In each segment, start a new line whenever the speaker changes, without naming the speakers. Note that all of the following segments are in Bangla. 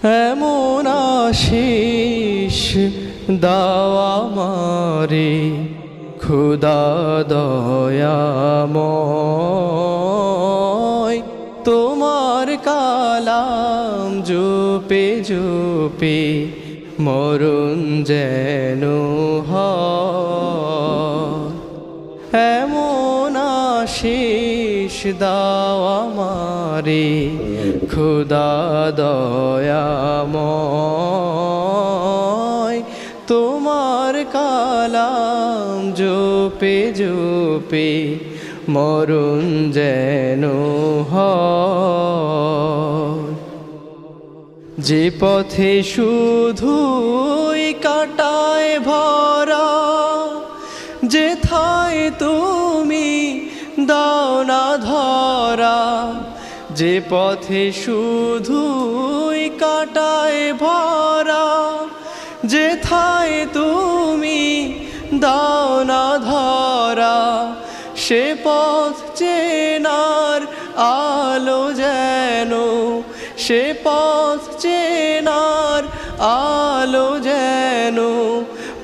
এমন আশিস দাও আমারে খোদা দয়াময়, তোমার কালাম জপে জপে মরণ যেন হয়। এমন আশিস দাও আমারে খোদা দয়াময়, তোমার কালাম জপে জপে মরণ যেন হয়। যে পথে শুধুই কাটায় ভরা, যেথায় তুমি দাও না ধরা, যে পথে শুধুই কাটায় ভরা, যেথায় তুমি দাও না ধরা, সে পথ চেনার আলো যেন, সে পথ চেনার আলো যেন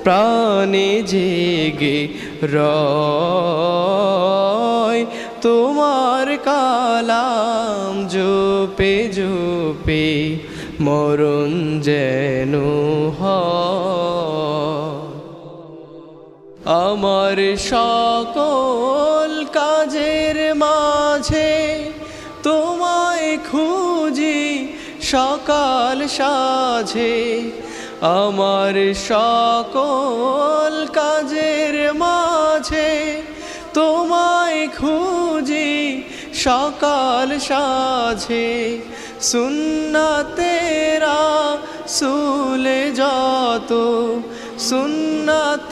প্রাণে জেগে রয়। তোমার কালাম জপে জপে মরণ যেন হয়। আমার সকল কাজের মাঝে তোমায় খুঁজি সকাল সাঝে, আমার সকল কাজের মাঝে তোমায় খুঁজি সকাল সাঝে। সুন্নাতেরা সুলে যত, সুন্নাতে